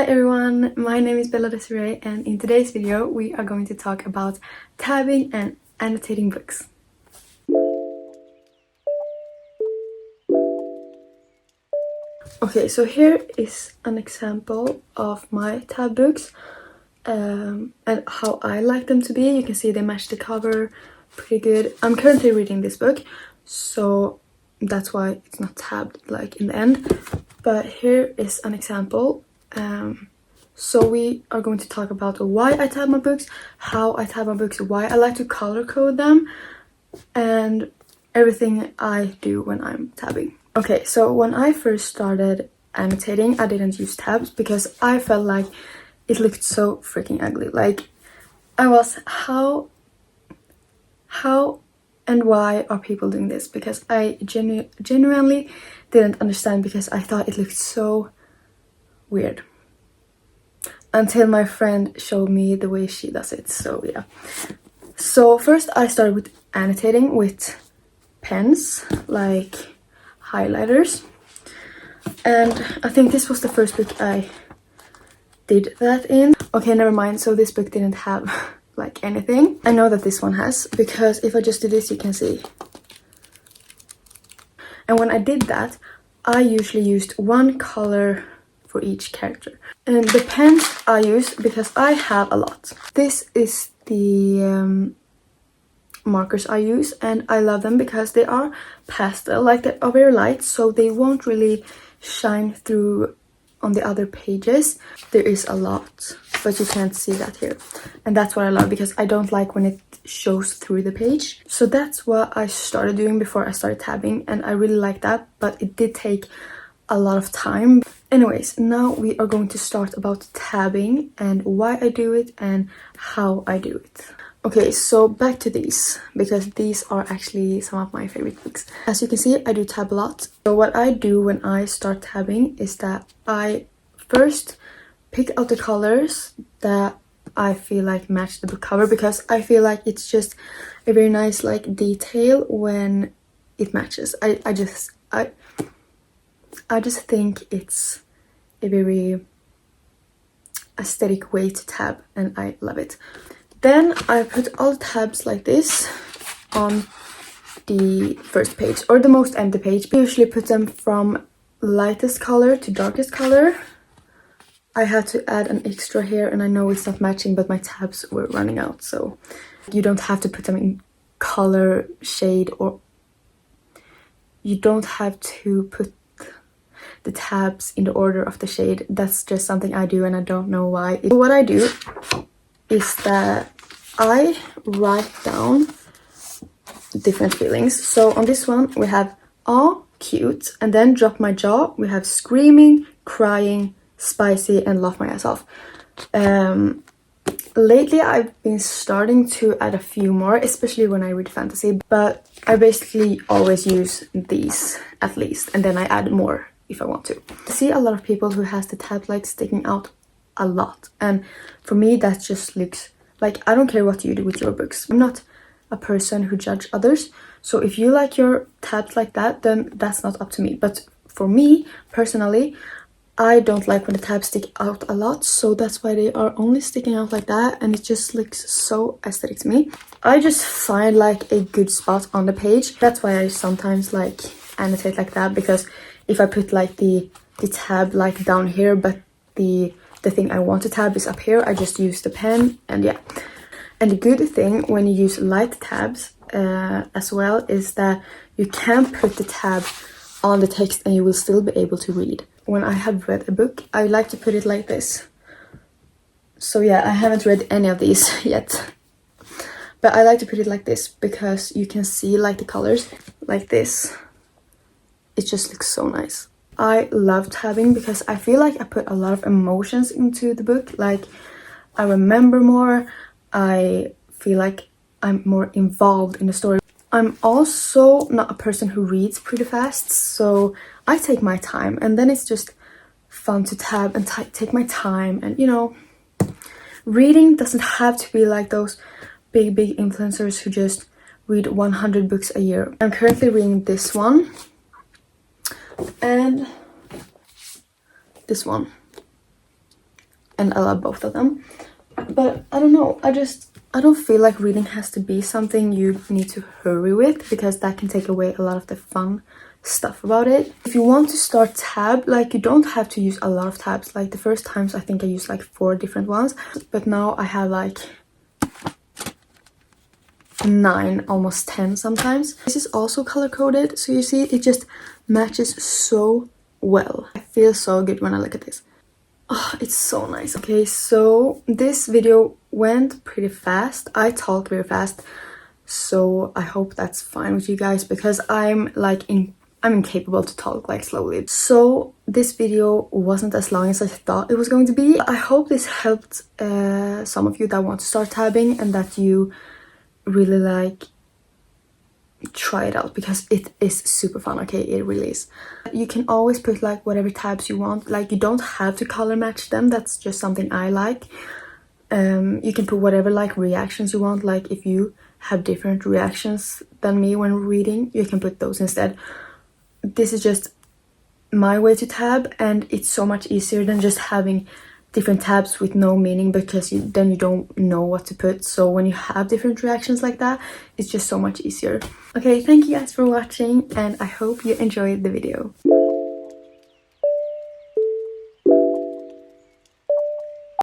Hi everyone, my name is Bella Desiree, and in today's video we are going to talk about tabbing and annotating books. Okay, so here is an example of my tab books and how I like them to be. You can see they match the cover pretty good. I'm currently reading this book, so that's why it's not tabbed like in the end. But here is an example. So we are going to talk about why I tab my books, how I tab my books, why I like to color code them, and everything I do when I'm tabbing. Okay, so when I first started annotating, I didn't use tabs because I felt like it looked so freaking ugly. Like I was, how and why are people doing this? Because I genuinely didn't understand, because I thought it looked so weird. Until my friend showed me the way she does it, so yeah. So first I started with annotating with pens, like highlighters. And I think this was the first book I did that in. Okay, never mind, so this book didn't have like anything. I know that this one has, because if I just do this you can see. And when I did that, I usually used one color for each character. And the pens I use, because I have a lot. This is the markers I use, and I love them because they are pastel, like they are very light, so they won't really shine through on the other pages. There is a lot, but you can't see that here. And that's what I love, because I don't like when it shows through the page. So that's what I started doing before I started tabbing, and I really like that, but it did take a lot of time. Anyways, now we are going to start about tabbing and why I do it and how I do it. Okay, so back to these, because these are actually some of my favorite books. As you can see, I do tab a lot. So what I do when I start tabbing is that I first pick out the colors that I feel like match the book cover, because I feel like it's just a very nice like detail when it matches. I just think it's a very aesthetic way to tab, and I love it. Then I put all the tabs like this on the first page, or the most empty page. I usually put them from lightest color to darkest color. I had to add an extra here, and I know it's not matching, but my tabs were running out, so you don't have to put them in color shade, or you don't have to put the tabs in the order of the shade. That's just something I do, and I don't know why. What I do is that I write down different feelings. So on this one we have aw, cute, and then drop my jaw we have screaming, crying, spicy, and laugh my ass off. Lately I've been starting to add a few more, especially when I read fantasy, but I basically always use these at least, and then I add more if I want to. I see a lot of people who has the tab like sticking out a lot, and for me that just looks like, I don't care what you do with your books. I'm not a person who judge others, so if you like your tabs like that, then that's not up to me. But for me personally, I don't like when the tabs stick out a lot, so that's why they are only sticking out like that, and it just looks so aesthetic to me. I just find like a good spot on the page. That's why I sometimes like annotate like that, because if I put like the tab like down here, but the thing I want to tab is up here, I just use the pen, and yeah. And the good thing when you use light tabs as well is that you can put the tab on the text and you will still be able to read. When I have read a book, I like to put it like this. So yeah, I haven't read any of these yet, but I like to put it like this because you can see like the colors like this. It just looks so nice. I love tabbing because I feel like I put a lot of emotions into the book. Like I remember more, I feel like I'm more involved in the story. I'm also not a person who reads pretty fast, so I take my time, and then it's just fun to tab and take my time. And you know, reading doesn't have to be like those big influencers who just read 100 books a year. I'm currently reading this one and this one. and I love both of them. But I don't know, I don't feel like reading has to be something you need to hurry with, because that can take away a lot of the fun stuff about it. If you want to start tab, like, you don't have to use a lot of tabs. Like the first times I think I used like 4 different ones, but now I have like 9, almost 10 sometimes. This is also color coded, so you see it just matches so well. I feel so good when I look at this. Oh, it's so nice. Okay, so this video went pretty fast. I talk very fast, so I hope that's fine with you guys, because I'm incapable to talk like slowly. So this video wasn't as long as I thought it was going to be. I hope this helped some of you that want to start tabbing, and that you really like try it out, because it is super fun. Okay, it really is. You can always put like whatever tabs you want. Like, you don't have to color match them. That's just something I like. You can put whatever like reactions you want. Like if you have different reactions than me when reading, you can put those instead. This is just my way to tab, and it's so much easier than just having different tabs with no meaning, because then you don't know what to put. So when you have different reactions like that, it's just so much easier. Okay, thank you guys for watching, and I hope you enjoyed the video.